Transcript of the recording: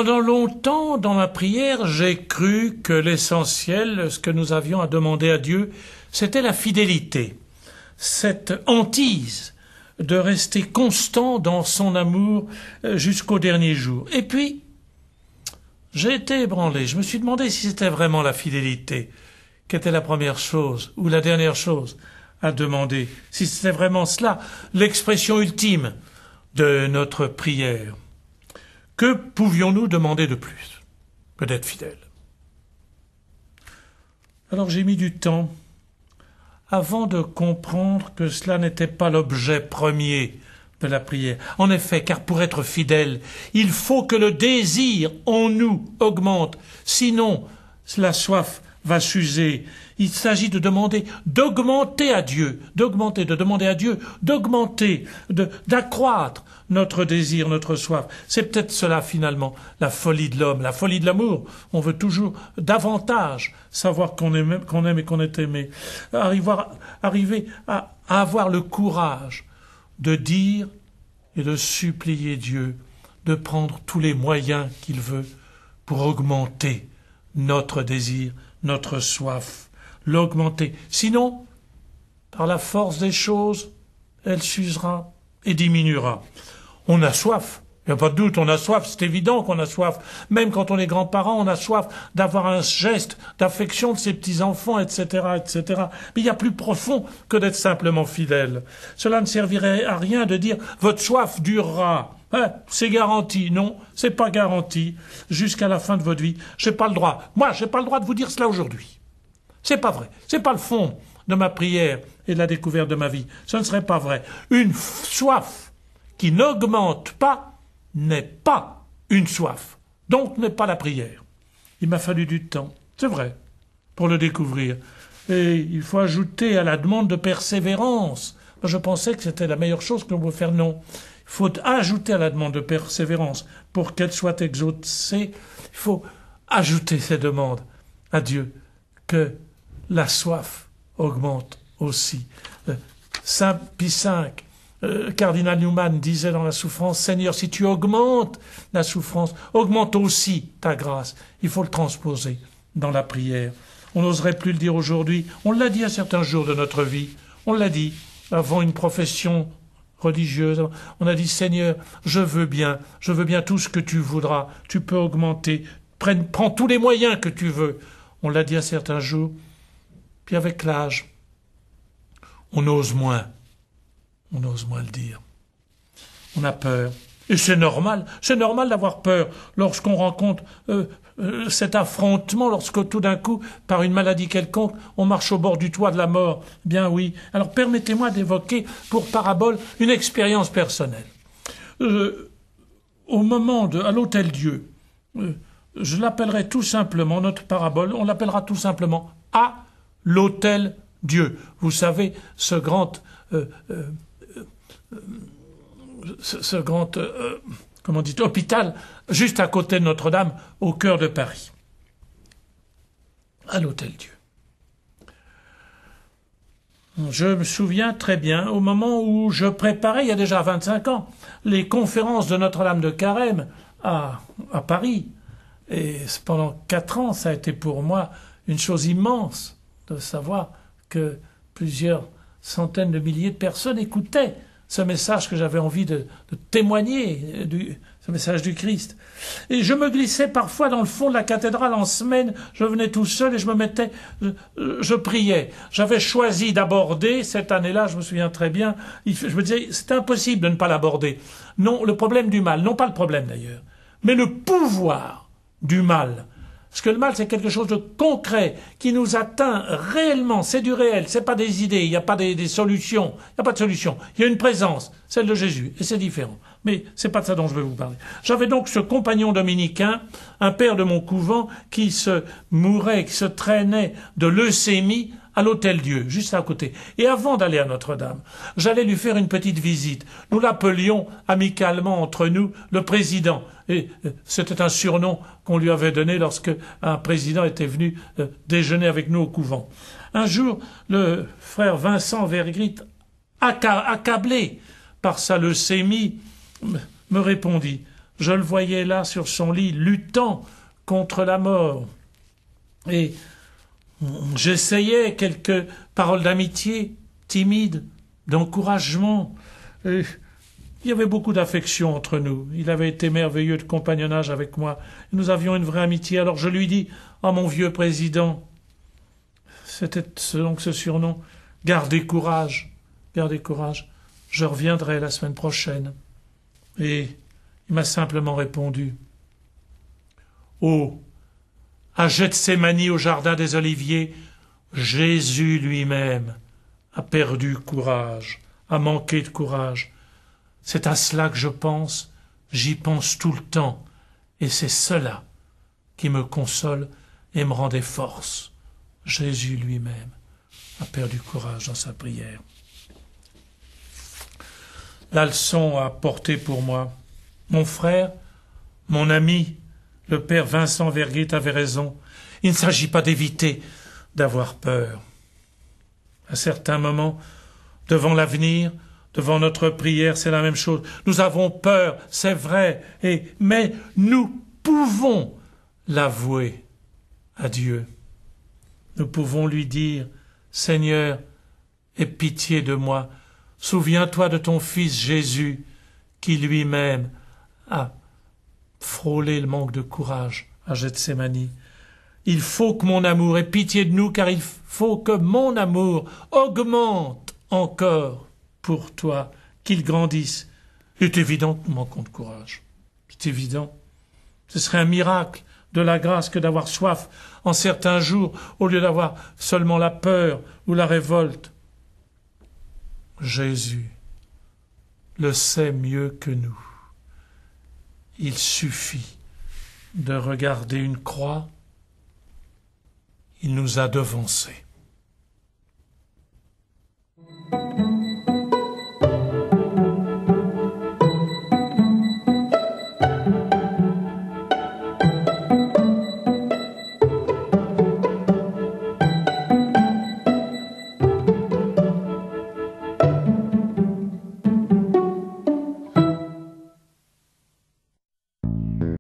Pendant longtemps, dans ma prière, j'ai cru que l'essentiel, ce que nous avions à demander à Dieu, c'était la fidélité, cette hantise de rester constant dans son amour jusqu'au dernier jour. Et puis, j'ai été ébranlé. Je me suis demandé si c'était vraiment la fidélité qui était la première chose ou la dernière chose à demander, si c'était vraiment cela, l'expression ultime de notre prière. Que pouvions-nous demander de plus que d'être fidèles? Alors j'ai mis du temps avant de comprendre que cela n'était pas l'objet premier de la prière. En effet, car pour être fidèle, il faut que le désir en nous augmente, sinon la soif va s'user. Il s'agit de demander, d'augmenter à Dieu, de demander à Dieu, d'augmenter, d'accroître notre désir, notre soif. C'est peut-être cela finalement, la folie de l'homme, la folie de l'amour. On veut toujours davantage savoir qu'on aime et qu'on est aimé. Arriver à avoir le courage de dire et de supplier Dieu de prendre tous les moyens qu'il veut pour augmenter notre désir, notre soif, l'augmenter. Sinon, par la force des choses, elle s'usera et diminuera. On a soif, il n'y a pas de doute, on a soif, c'est évident qu'on a soif. Même quand on est grands-parents, on a soif d'avoir un geste d'affection de ses petits-enfants, etc., etc. Mais il y a plus profond que d'être simplement fidèle. Cela ne servirait à rien de dire « votre soif durera ». C'est garanti. Non, c'est pas garanti. Jusqu'à la fin de votre vie, j'ai pas le droit. Moi, j'ai pas le droit de vous dire cela aujourd'hui. C'est pas vrai. C'est pas le fond de ma prière et de la découverte de ma vie. Ce ne serait pas vrai. Une soif qui n'augmente pas n'est pas une soif. Donc n'est pas la prière. Il m'a fallu du temps. C'est vrai. Pour le découvrir. Et il faut ajouter à la demande de persévérance. Moi, je pensais que c'était la meilleure chose que l'on pouvait faire. Non. Il faut ajouter à la demande de persévérance pour qu'elle soit exaucée. Il faut ajouter ces demandes à Dieu, que la soif augmente aussi. Saint Pie V, cardinal Newman disait dans la souffrance, Seigneur, si tu augmentes la souffrance, augmente aussi ta grâce. Il faut le transposer dans la prière. On n'oserait plus le dire aujourd'hui. On l'a dit à certains jours de notre vie. On l'a dit avant une profession religieuse. On a dit, Seigneur, je veux bien tout ce que tu voudras. Tu peux augmenter. Prends tous les moyens que tu veux. On l'a dit à certains jours. Puis avec l'âge, on ose moins le dire. On a peur. Et c'est normal d'avoir peur lorsqu'on rencontre cet affrontement, lorsque tout d'un coup, par une maladie quelconque, on marche au bord du toit de la mort. Bien oui. Alors permettez-moi d'évoquer pour parabole une expérience personnelle. Au moment à l'Hôtel-Dieu, je l'appellerai tout simplement, notre parabole, on l'appellera tout simplement à l'Hôtel-Dieu. Vous savez, ce grand hôpital juste à côté de Notre-Dame, au cœur de Paris, à l'Hôtel-Dieu. Je me souviens très bien, au moment où je préparais, il y a déjà 25 ans, les conférences de Notre-Dame de Carême à Paris. Et pendant 4 ans, ça a été pour moi une chose immense de savoir que plusieurs centaines de milliers de personnes écoutaient ce message que j'avais envie de témoigner, ce message du Christ. Et je me glissais parfois dans le fond de la cathédrale en semaine, je venais tout seul et je priais. J'avais choisi d'aborder, cette année-là, je me souviens très bien, je me disais, c'est impossible de ne pas l'aborder. Non, le problème du mal, non pas le problème d'ailleurs, mais le pouvoir du mal. Parce que le mal, c'est quelque chose de concret, qui nous atteint réellement, c'est du réel, c'est pas des idées, il n'y a pas des solutions, il n'y a pas de solution. Il y a une présence, celle de Jésus, et c'est différent. Mais c'est pas de ça dont je veux vous parler. J'avais donc ce compagnon dominicain, un père de mon couvent, qui se mourait, qui se traînait de leucémie à l'Hôtel-Dieu, juste à côté. Et avant d'aller à Notre-Dame, j'allais lui faire une petite visite. Nous l'appelions amicalement entre nous le président. Et c'était un surnom qu'on lui avait donné lorsque un président était venu déjeuner avec nous au couvent. Un jour, le frère Vincent Vergrit, accablé par sa leucémie, me répondit Je le voyais là sur son lit, luttant contre la mort. Et j'essayais quelques paroles d'amitié, timides, d'encouragement. Et il y avait beaucoup d'affection entre nous. Il avait été merveilleux de compagnonnage avec moi. Nous avions une vraie amitié. Alors je lui dis, « Oh mon vieux président », c'était donc ce surnom, « Gardez courage, gardez courage. Je reviendrai la semaine prochaine. » Et il m'a simplement répondu, « Oh, à Gethsémani, au jardin des Oliviers, Jésus lui-même a perdu courage, a manqué de courage. C'est à cela que je pense, j'y pense tout le temps, et c'est cela qui me console et me rend des forces. Jésus lui-même a perdu courage dans sa prière. » La leçon à porter pour moi. Mon frère, mon ami, le père Vincent Verguet avait raison. Il ne s'agit pas d'éviter d'avoir peur. À certains moments, devant l'avenir, devant notre prière, c'est la même chose. Nous avons peur, c'est vrai, mais nous pouvons l'avouer à Dieu. Nous pouvons lui dire, « Seigneur, aie pitié de moi. Souviens-toi de ton Fils Jésus, qui lui-même a frôlé le manque de courage à Gethsémani. Il faut que mon amour ait pitié de nous, car il faut que mon amour augmente encore pour toi, qu'il grandisse. » C'est évident que nous manquons de courage. C'est évident. Ce serait un miracle de la grâce que d'avoir soif en certains jours, au lieu d'avoir seulement la peur ou la révolte. Jésus le sait mieux que nous. Il suffit de regarder une croix. Il nous a devancés.